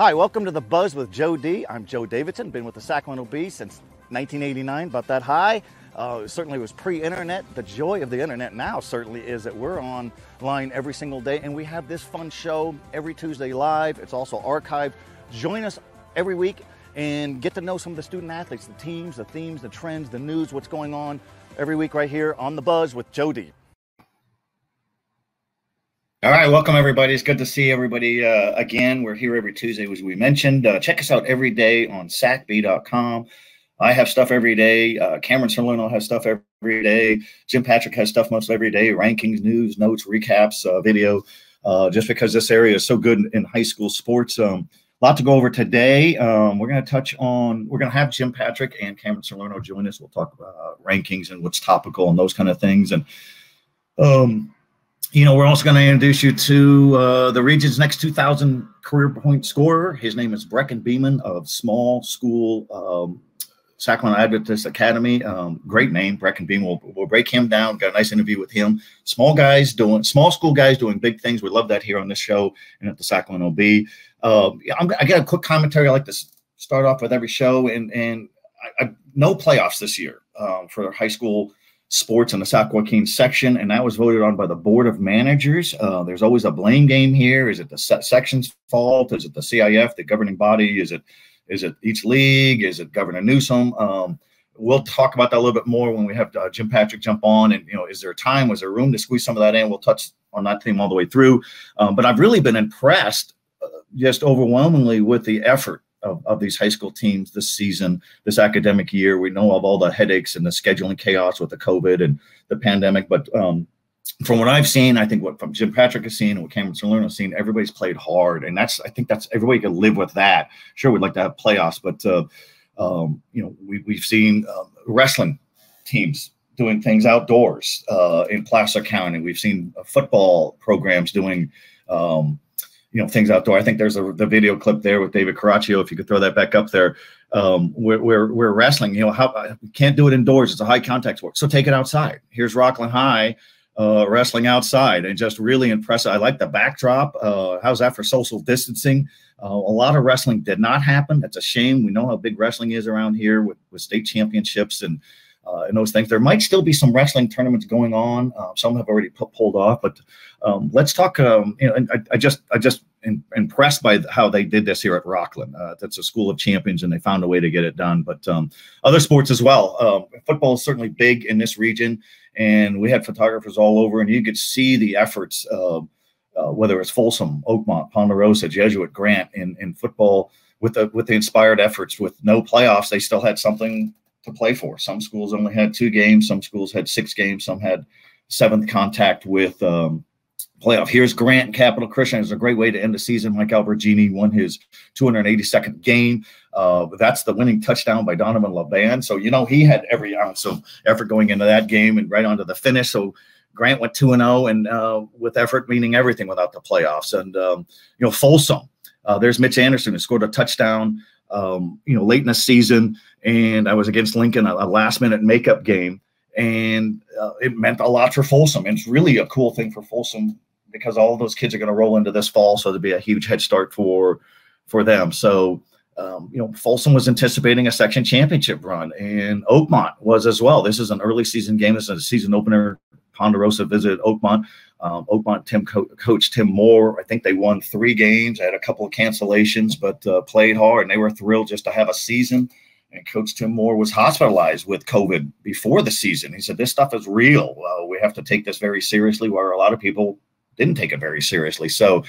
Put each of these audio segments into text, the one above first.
Hi, welcome to The Buzz with Joe D. I'm Joe Davidson, been with the Sacramento Bee since 1989, about that high. Certainly was pre-internet. The joy of the internet now certainly is that we're online every single day, and we have this fun show every Tuesday live. It's also archived. Join us every week and get to know some of the student athletes, the teams, the themes, the trends, the news, what's going on every week right here on The Buzz with Joe D. All right, welcome everybody. It's good to see everybody again. We're here every Tuesday, as we mentioned. Check us out every day on sacbee.com. I have stuff every day. Cameron Salerno has stuff every day. Jim Patrick has stuff most every day. Rankings, news, notes, recaps, video. Just because this area is so good in high school sports. A lot to go over today. We're going to have Jim Patrick and Cameron Salerno join us. We'll talk about rankings and what's topical and those kind of things. And we're also going to introduce you to the region's next 2,000 career point scorer. His name is Brecken Beeman of Small School Sacramento Adventist Academy. Great name, Brecken Beeman. We'll break him down. Got a nice interview with him. Small school guys doing big things. We love that here on this show and at the Sacramento Bee. I got a quick commentary. I like to start off with every show, and no playoffs this year for high school sports in the Sac Joaquin section, and that was voted on by the Board of Managers. There's always a blame game here. Is it the section's fault? Is it the CIF, the governing body? Is it each league? Is it Governor Newsom? We'll talk about that a little bit more when we have Jim Patrick jump on. And is there time? Was there room to squeeze some of that in? We'll touch on that theme all the way through. But I've really been impressed, just overwhelmingly, with the effort of these high school teams this season, this academic year. We know of all the headaches and the scheduling chaos with the COVID and the pandemic, but from what I've seen, I think what from Jim Patrick has seen and what Cameron Salerno has seen, everybody's played hard, and I think that's everybody can live with that. Sure, we'd like to have playoffs, but we've seen wrestling teams doing things outdoors in Placer County. We've seen football programs doing things outdoor. I think there's the video clip there with David Caraccio. If you could throw that back up there, we're wrestling. How we can't do it indoors. It's a high contact sport, so take it outside. Here's Rockland High wrestling outside, and just really impressive. I like the backdrop. How's that for social distancing? A lot of wrestling did not happen. That's a shame. We know how big wrestling is around here with state championships and those things. There might still be some wrestling tournaments going on. Some have already pulled off, but let's talk. I just impressed by how they did this here at Rockland. That's a school of champions, and they found a way to get it done. But other sports as well. Football is certainly big in this region, and we had photographers all over, and you could see the efforts of whether it's Folsom, Oakmont, Ponderosa, Jesuit, Grant in football with the inspired efforts. With no playoffs, they still had something to play for. Some schools only had 2 games. Some schools had 6 games. Some had 7th contact with playoff. Here's Grant and Capital Christian. It's a great way to end the season. Mike Albergini won his 282nd game. That's the winning touchdown by Donovan LeBand. So, he had every ounce of effort going into that game and right onto the finish. So Grant went 2-0 and with effort, meaning everything without the playoffs. And, Folsom, there's Mitch Anderson who scored a touchdown late in the season, and I was against Lincoln, a last-minute makeup game, and it meant a lot for Folsom. And it's really a cool thing for Folsom because all of those kids are going to roll into this fall, so there'll be a huge head start for them. So, Folsom was anticipating a section championship run, and Oakmont was as well. This is an early season game. This is a season opener. Ponderosa visited Oakmont. Coach Tim Moore, I think they won 3 games. Had a couple of cancellations, but played hard, and they were thrilled just to have a season. And Coach Tim Moore was hospitalized with COVID before the season. He said, this stuff is real. We have to take this very seriously, where a lot of people didn't take it very seriously. So,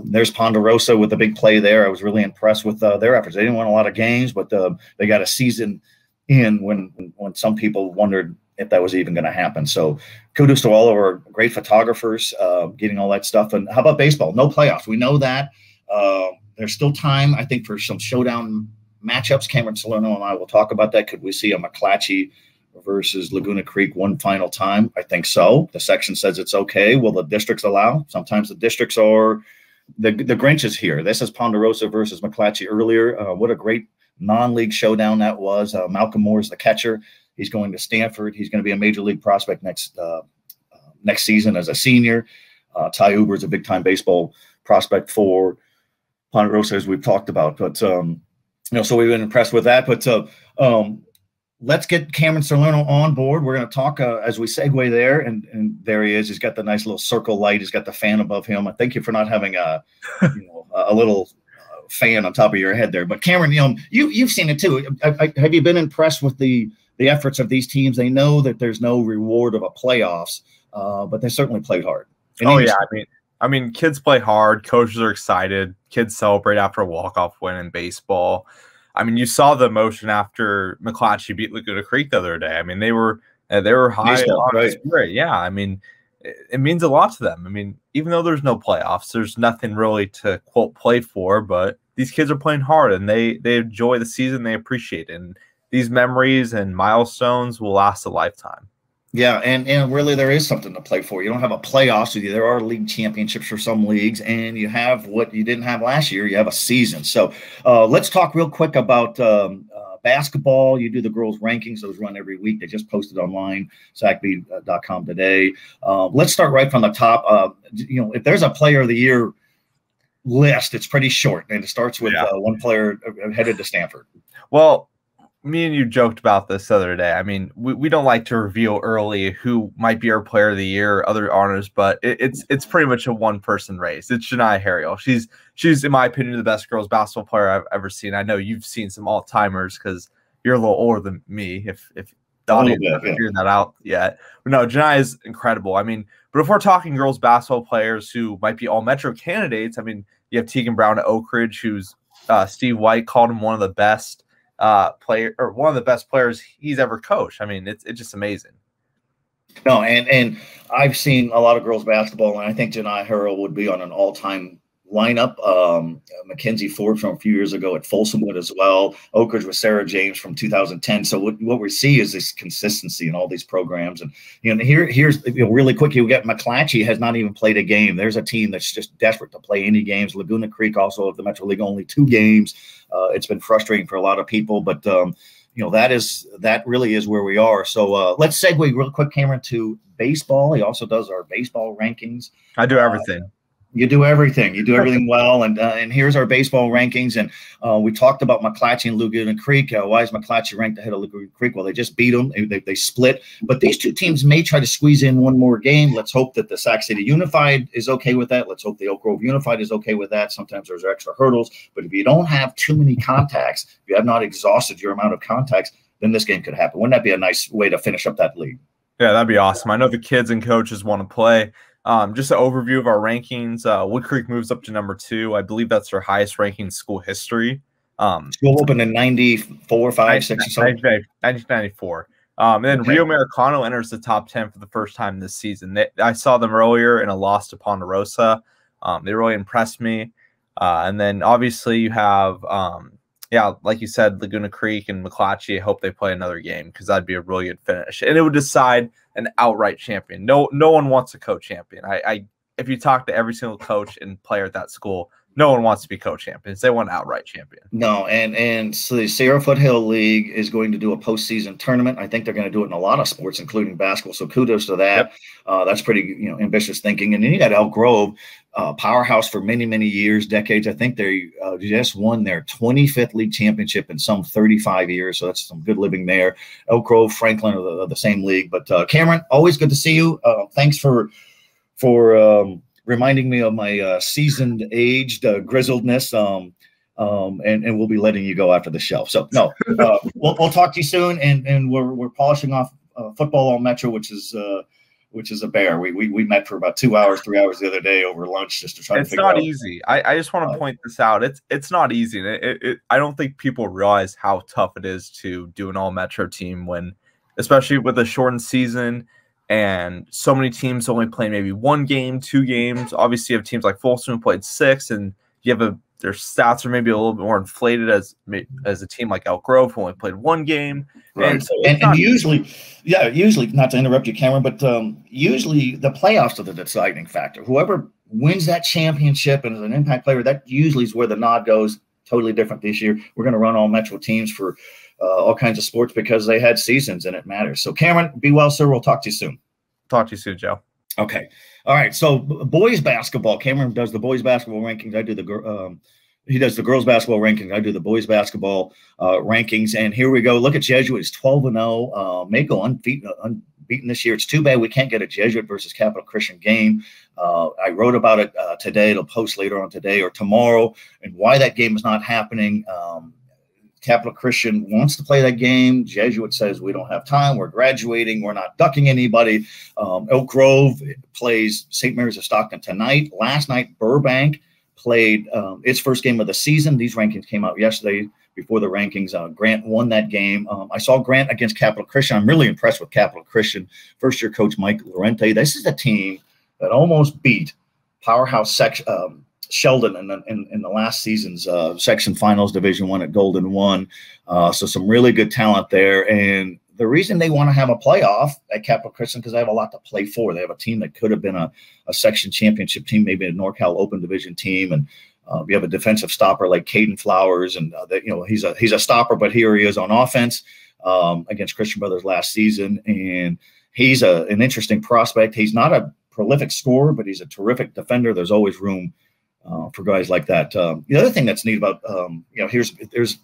there's Ponderosa with the big play there. I was really impressed with their efforts. They didn't win a lot of games, but they got a season in when some people wondered if that was even going to happen. So kudos to all of our great photographers getting all that stuff. And how about baseball? No playoffs. We know that. There's still time, I think, for some showdown matchups. Cameron Salerno and I will talk about that. Could we see a McClatchy versus Laguna Creek one final time? I think so. The section says it's okay. Will the districts allow? Sometimes the districts are the Grinches here. This is Ponderosa versus McClatchy earlier. What a great non-league showdown that was. Malcolm Moore is the catcher. He's going to Stanford. He's going to be a major league prospect next season as a senior. Ty Uber is a big-time baseball prospect for Ponderosa, as we've talked about. But so we've been impressed with that. But let's get Cameron Salerno on board. We're going to talk as we segue there, and there he is. He's got the nice little circle light. He's got the fan above him. I thank you for not having a little fan on top of your head there. But Cameron, you've seen it too. Have you been impressed with the efforts of these teams? They know that there's no reward of a playoffs, but they certainly played hard. I mean, kids play hard. Coaches are excited. Kids celebrate after a walk-off win in baseball. I mean, you saw the emotion after McClatchy beat Laguna Creek the other day. I mean, they were high on spirit. Yeah, I mean, it means a lot to them. I mean, even though there's no playoffs, there's nothing really to, quote, play for, but these kids are playing hard, and they enjoy the season. They appreciate it. And these memories and milestones will last a lifetime. Yeah, and really there is something to play for. You don't have a playoffs with you. There are league championships for some leagues, and you have what you didn't have last year. You have a season. So let's talk real quick about basketball. You do the girls' rankings. Those run every week. They just posted online, sacbee.com today. Let's start right from the top. If there's a player of the year list, it's pretty short, and it starts with one player headed to Stanford. Well, me and you joked about this the other day. I mean, we don't like to reveal early who might be our player of the year, other honors, but it's pretty much a one-person race. It's Janiyah Harriel. She's, in my opinion, the best girls basketball player I've ever seen. I know you've seen some all-timers because you're a little older than me, if the audience hasn't figured that out yet. But no, Janiyah is incredible. I mean, but if we're talking girls basketball players who might be all-metro candidates, I mean, you have Tegan Brown at Oak Ridge, who's Steve White called him one of the best one of the best players he's ever coached. I mean, it's just amazing. No, and I've seen a lot of girls basketball, and I think Janiyah Harriel would be on an all-time lineup. Mackenzie Ford from a few years ago at Folsom would as well. Oak Ridge with Sarah James from 2010. So what we see is this consistency in all these programs. And here's really quick, you get McClatchy has not even played a game. There's a team that's just desperate to play any games. Laguna Creek also of the Metro League, only 2 games. It's been frustrating for a lot of people, but that really is where we are. So let's segue real quick, Cameron, to baseball. He also does our baseball rankings. I do everything. You do everything. You do everything well. And here's our baseball rankings. And we talked about McClatchy and Laguna Creek. Why is McClatchy ranked ahead of Laguna Creek? Well, they just beat them. They split. But these two teams may try to squeeze in one more game. Let's hope that the Sac City Unified is okay with that. Let's hope the Oak Grove Unified is okay with that. Sometimes there's extra hurdles. But if you don't have too many contacts, if you have not exhausted your amount of contacts, then this game could happen. Wouldn't that be a nice way to finish up that league? Yeah, that'd be awesome. I know the kids and coaches want to play. Just an overview of our rankings. Wood Creek moves up to number 2. I believe that's their highest ranking in school history. School opened in 94, 5, 6, or something. 1994. And then Rio Americano enters the top 10 for the first time this season. I saw them earlier in a loss to Ponderosa. They really impressed me. And then obviously you have, like you said, Laguna Creek and McClatchy. I hope they play another game because that'd be a really good finish. And it would decide an outright champion. No one wants a co-champion. If you talk to every single coach and player at that school, no one wants to be co-champions. They want outright champion. No, and so the Sierra Foothill League is going to do a postseason tournament. I think they're going to do it in a lot of sports, including basketball. So kudos to that. Yep. That's pretty ambitious thinking. And then you got Elk Grove, powerhouse for many, many years, decades. I think they just won their 25th league championship in some 35 years. So that's some good living there. Elk Grove, Franklin are the same league. But Cameron, always good to see you. Thanks for reminding me of my seasoned, aged grizzledness. And we'll be letting you go after the show. So no, we'll talk to you soon. And we're polishing off football on Metro, which is a bear. We met for about 2 hours, 3 hours the other day over lunch just to try to figure out. It's not easy. I just want to point this out. It's not easy. I don't think people realize how tough it is to do an all Metro team when, especially with a shortened season. And so many teams only play maybe 1 game, 2 games. Obviously, you have teams like Folsom who played 6, and you have their stats are maybe a little bit more inflated as a team like Elk Grove who only played 1 game. Right. And, so and usually, not to interrupt you, Cameron, but usually the playoffs are the deciding factor. Whoever wins that championship and is an impact player, that usually is where the nod goes. Totally different this year. We're going to run all Metro teams for all kinds of sports because they had seasons and it matters. So, Cameron, be well, sir. We'll talk to you soon. Talk to you soon, Joe. Okay. All right. So, boys basketball. Cameron does the boys basketball rankings. I do He does the girls basketball rankings. I do the boys basketball rankings. And here we go. Look at Jesuit. It's 12-0. May go unbeaten this year. It's too bad we can't get a Jesuit versus Capital Christian game. I wrote about it today. It'll post later on today or tomorrow, and why that game is not happening. Capital Christian wants to play that game. Jesuit says we don't have time. We're graduating. We're not ducking anybody. Elk Grove plays St. Mary's of Stockton tonight. Last night, Burbank played its first game of the season. These rankings came out yesterday before the rankings. Grant won that game. I saw Grant against Capital Christian. I'm really impressed with Capital Christian. First-year coach Mike Lorente. This is a team that almost beat powerhouse Sheldon in the last season's section finals, Division I at Golden 1. So some really good talent there. And the reason they want to have a playoff at Capital Christian, because they have a lot to play for. They have a team that could have been a section championship team, maybe a NorCal Open Division team. And we have a defensive stopper like Caden Flowers. And, he's a stopper, but here he is on offense against Christian Brothers last season. And he's an interesting prospect. He's not a prolific scorer, but he's a terrific defender. There's always room for guys like that. The other thing that's neat about, there's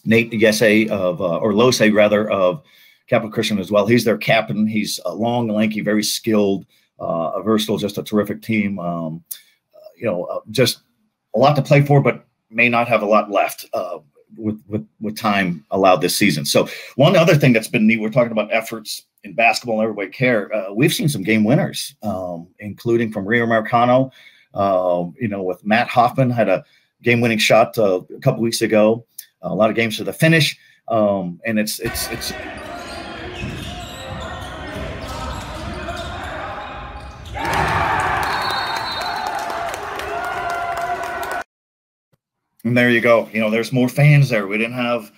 Nate Yese or Lose rather of Capital Christian as well. He's their captain. He's long, lanky, very skilled, versatile, just a terrific team. Just a lot to play for, but may not have a lot left with time allowed this season. So one other thing that's been neat, we're talking about efforts in basketball and everybody care. We've seen some game winners, including from Rio Americano. With Matt Hoffman had a game-winning shot a couple weeks ago. A lot of games to the finish, and it's. And there you go. There's more fans there. We didn't have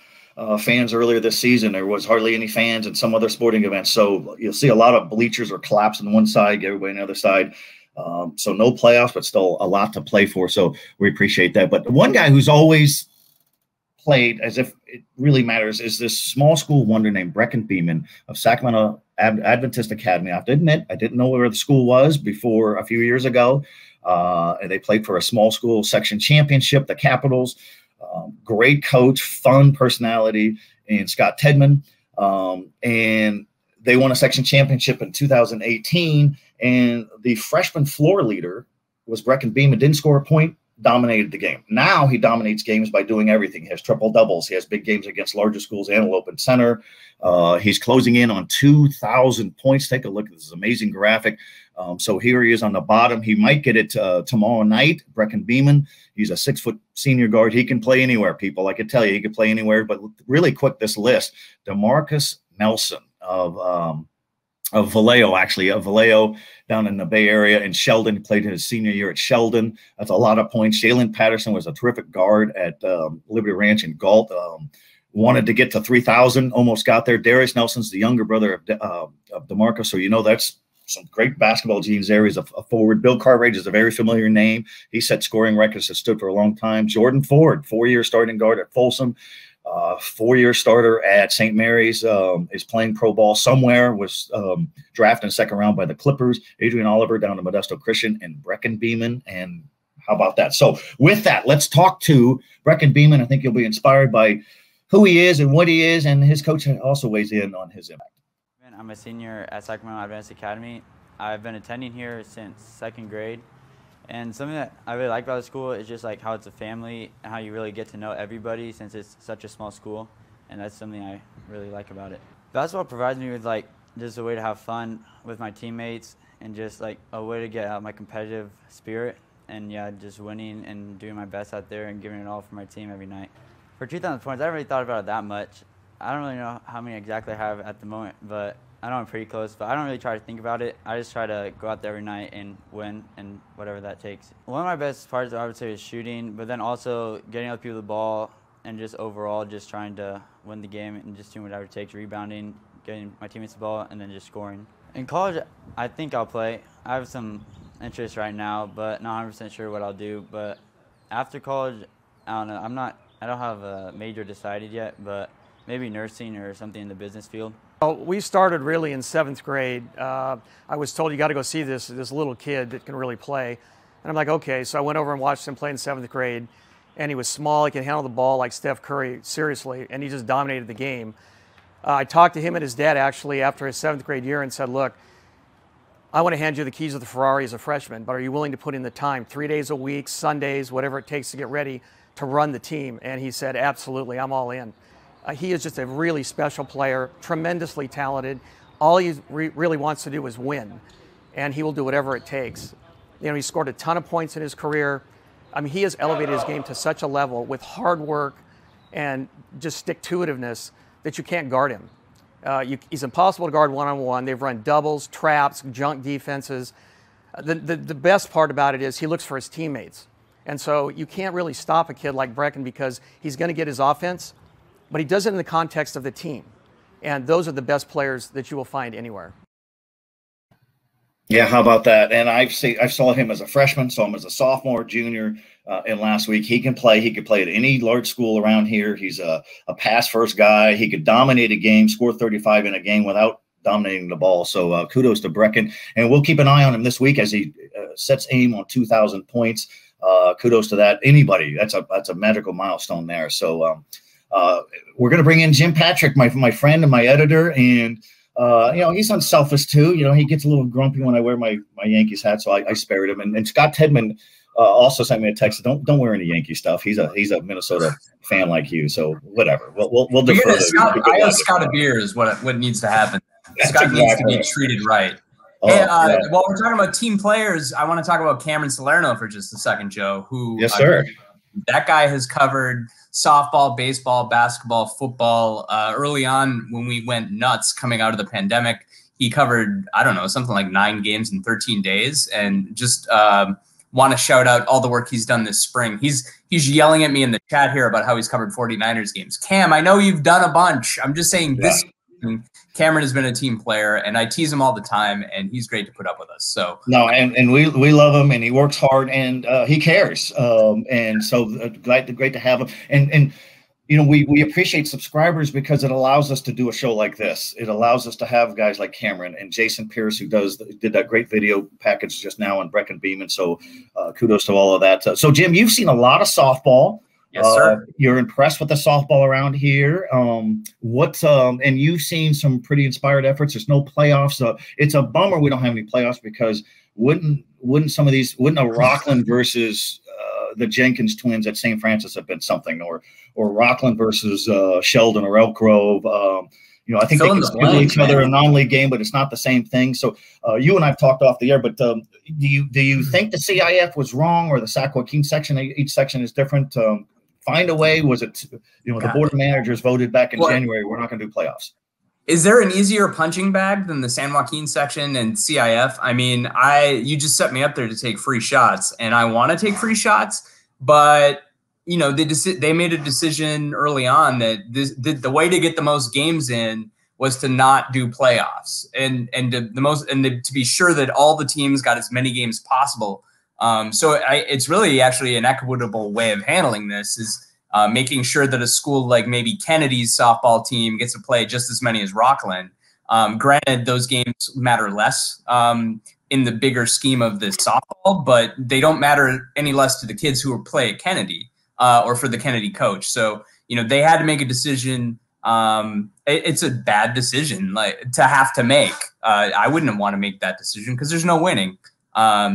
fans earlier this season. There was hardly any fans in some other sporting events. So you'll see a lot of bleachers or collapse on one side, everybody on the other side. So no playoffs, but still a lot to play for. So we appreciate that. But one guy who's always played as if it really matters is this small school wonder named Brecken Beeman of Sacramento Adventist Academy. I have to admit, I didn't know where the school was before a few years ago. And they played for a small school section championship, the Capitals. Great coach, fun personality, and Scott Tedman. And they won a section championship in 2018. And the freshman floor leader was Brecken Beeman. Didn't score a point, dominated the game. Now he dominates games by doing everything. He has triple doubles. He has big games against larger schools, Antelope and Center. He's closing in on 2,000 points. Take a look at this amazing graphic. So here he is on the bottom. He might get it tomorrow night. Brecken Beeman. He's a 6-foot senior guard. He can play anywhere, people. I could tell you, he could play anywhere. But really quick, this list: DeMarcus Nelson of Vallejo, Vallejo down in the Bay Area, and Sheldon. He played his senior year at Sheldon. That's a lot of points. Jalen Patterson was a terrific guard at Liberty Ranch in Galt. Wanted to get to 3,000, almost got there. Darius Nelson's the younger brother of DeMarcus, so that's some great basketball genes there. He's a forward. Bill Cartwright is a very familiar name. He set scoring records that stood for a long time. Jordan Ford, 4-year starting guard at Folsom. 4-year starter at St. Mary's, is playing pro ball somewhere, was drafted in the second round by the Clippers. Adrian Oliver down to Modesto Christian, and Brecken Beeman. And how about that? So with that, let's talk to Brecken Beeman. I think you'll be inspired by who he is and what he is, and his coach also weighs in on his impact. I'm a senior at Sacramento Adventist Academy. I've been attending here since 2nd grade. And something that I really like about the school is just like how it's a family and how you really get to know everybody since it's such a small school. And that's something I really like about it. Basketball provides me with like just a way to have fun with my teammates and just like a way to get out my competitive spirit. And yeah, just winning and doing my best out there and giving it all for my team every night. For 2,000 points, I haven't really thought about it that much. I don't really know how many exactly I have at the moment, but I know I'm pretty close, but I don't really try to think about it. I just try to go out there every night and win, and whatever that takes. One of my best parts, I would say, is shooting, but then also getting other people the ball and just overall just trying to win the game and just doing whatever it takes, rebounding, getting my teammates the ball, and then just scoring. In college, I think I'll play. I have some interest right now, but not 100% sure what I'll do. But after college, I don't know. I don't have a major decided yet, but maybe nursing or something in the business field. Well, we started really in 7th grade. I was told you got to go see this little kid that can really play. And I'm like, okay. So I went over and watched him play in 7th grade, and he was small. He could handle the ball like Steph Curry, seriously, and he just dominated the game. I talked to him and his dad actually after his 7th grade year and said, look, I want to hand you the keys of the Ferrari as a freshman, but are you willing to put in the time, 3 days a week, Sundays, whatever it takes to get ready to run the team? And he said, absolutely, I'm all in. He is just a really special player, tremendously talented. All he really wants to do is win, and he will do whatever it takes. You know, he scored a ton of points in his career. I mean, he has elevated his game to such a level with hard work and just stick-to-itiveness that you can't guard him. He's impossible to guard one-on-one. They've run doubles, traps, junk defenses. The best part about it is he looks for his teammates. And so you can't really stop a kid like Brecken because he's going to get his offense, but he does it in the context of the team. And those are the best players that you will find anywhere. Yeah, how about that? And I saw him as a freshman, saw him as a sophomore, junior, and last week. He can play. He could play at any large school around here. He's a pass-first guy. He could dominate a game, score 35 in a game without dominating the ball. So kudos to Brecken. And we'll keep an eye on him this week as he sets aim on 2,000 points. Kudos to that. Anybody, that's a magical milestone there. So we're going to bring in Jim Patrick, my friend and my editor, and you know, he's unselfish too. You know, he gets a little grumpy when I wear my Yankees hat, so I spared him. And Scott Tedman also sent me a text. Don't wear any Yankee stuff. He's a Minnesota fan like you, so whatever. We'll defer. I owe Scott a beer is what needs to happen. Scott needs to be treated right. Oh, hey, yeah. While we're talking about team players, I want to talk about Cameron Salerno for just a second, Joe. Who? Yes, sir. That guy has covered softball, baseball, basketball, football. Early on when we went nuts coming out of the pandemic, he covered, I don't know, something like 9 games in 13 days. And just want to shout out all the work he's done this spring. He's yelling at me in the chat here about how he's covered 49ers games. Cam, I know you've done a bunch. I'm just saying this Cameron has been a team player, and I tease him all the time, and he's great to put up with us. So no, and we love him, and he works hard, and he cares, and so great to have him. And you know, we appreciate subscribers because it allows us to do a show like this. It allows us to have guys like Cameron and Jason Pierce, who did that great video package just now on Brecken Beeman. So kudos to all of that. So Jim, you've seen a lot of softball. Yes, sir. You're impressed with the softball around here. And you've seen some pretty inspired efforts. There's no playoffs. It's a bummer we don't have any playoffs because wouldn't a Rockland versus the Jenkins twins at St. Francis have been something, or Rockland versus Sheldon or Elk Grove. You know, I think they can play each other a non-league game, but it's not the same thing. So you and I've talked off the air, but do you think the CIF was wrong, or the Sac Joaquin section? Each section is different. Find a way. Was it, you know, the board of managers voted back in January, we're not going to do playoffs? Is there an easier punching bag than the San Joaquin section and CIF? I mean, you just set me up there to take free shots, and I want to take free shots, but you know, they made a decision early on that the way to get the most games in was to not do playoffs, and to be sure that all the teams got as many games possible. So it's really actually an equitable way of handling this is making sure that a school like maybe Kennedy's softball team gets to play just as many as Rockland. Granted, those games matter less in the bigger scheme of the softball, but they don't matter any less to the kids who play at Kennedy or for the Kennedy coach. So, you know, they had to make a decision. It's a bad decision to have to make. I wouldn't want to make that decision because there's no winning.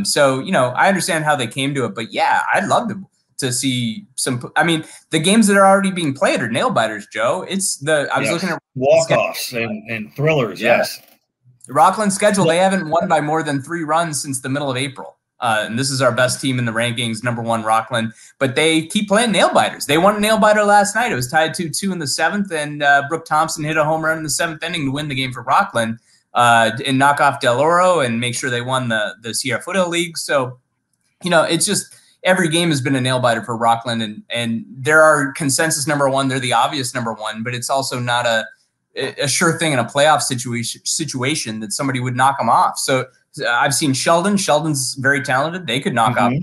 So, you know, I understand how they came to it, but yeah, I'd love to see some. I mean, the games that are already being played are nail biters, Joe. I was looking at walk-offs and thrillers. Yeah. Yes, Rockland's schedule. They haven't won by more than 3 runs since the middle of April. And this is our best team in the rankings, #1 Rockland. But they keep playing nail biters. They won a nail biter last night. It was tied 2-2 in the 7th, and Brooke Thompson hit a home run in the 7th inning to win the game for Rockland. And knock off Del Oro and make sure they won the Sierra Foothill League. So, you know, it's just every game has been a nail biter for Rockland, and there are consensus #1. They're the obvious #1, but it's also not a sure thing in a playoff situation that somebody would knock them off. So I've seen Sheldon. Sheldon's very talented. They could knock off.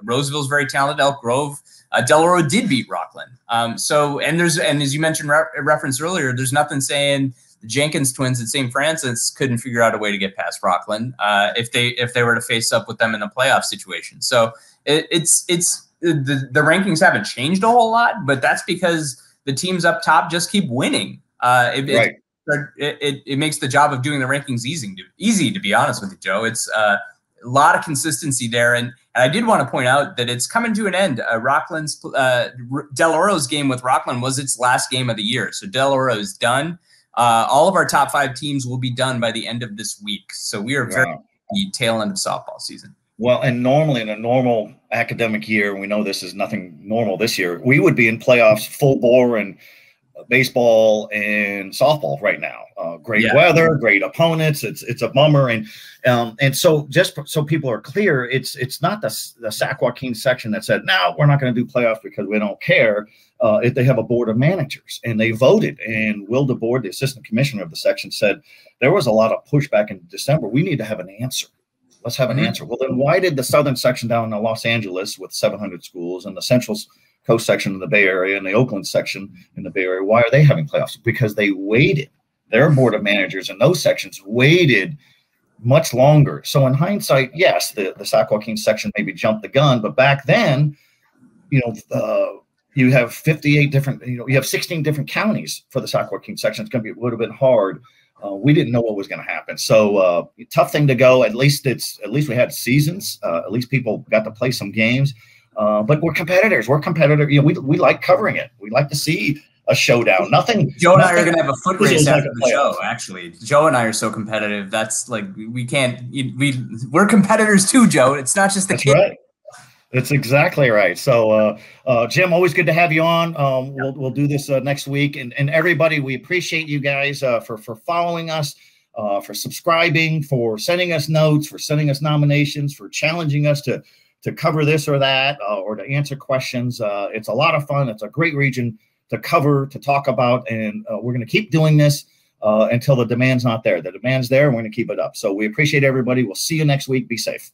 Roseville's very talented. Elk Grove. Del Oro did beat Rockland. And as you mentioned, referenced earlier, there's nothing saying the Jenkins twins at St. Francis couldn't figure out a way to get past Rockland if they were to face up with them in a playoff situation. So it's the rankings haven't changed a whole lot, but that's because the teams up top just keep winning. It makes the job of doing the rankings easy, to be honest with you, Joe. It's a lot of consistency there. And I did want to point out that it's coming to an end. Rockland's Del Oro's game with Rockland was its last game of the year. So Del Oro is done. All of our top 5 teams will be done by the end of this week. So we are very the tail end of softball season. Well, and normally in a normal academic year, we know this is nothing normal this year, we would be in playoffs full bore and baseball and softball right now. Great weather, great opponents. It's a bummer. And so just so people are clear, it's not the Sac Joaquin section that said, no, we're not going to do playoffs because we don't care. If they have a board of managers and they voted, and Will DeBoard, the assistant commissioner of the section, said there was a lot of pushback in December. We need to have an answer. Let's have an answer. Well, then why did the southern section down in Los Angeles with 700 schools and the central coast section in the Bay Area and the Oakland section in the Bay Area, why are they having playoffs? Because they waited. Their board of managers in those sections waited much longer. So in hindsight, yes, the Sac Joaquin section maybe jumped the gun, but back then, you have 58 different, you have 16 different counties for the Sac Joaquin section. It would have been hard. We didn't know what was going to happen. So tough thing to go. At least we had seasons. At least people got to play some games. But we're competitors. We're competitor. We like covering it. We like to see a showdown. Joe and I are going to have a foot race after the show. Actually, Joe and I are so competitive. That's like we're competitors too, Joe. It's not just the kid. Right. That's exactly right. So, Jim, always good to have you on. We'll do this next week, and everybody, we appreciate you guys for following us, for subscribing, for sending us notes, for sending us nominations, for challenging us to cover this or that, or to answer questions. It's a lot of fun. It's a great region to cover, to talk about, and we're going to keep doing this until the demand's not there. The demand's there, and we're going to keep it up. So we appreciate everybody. We'll see you next week. Be safe.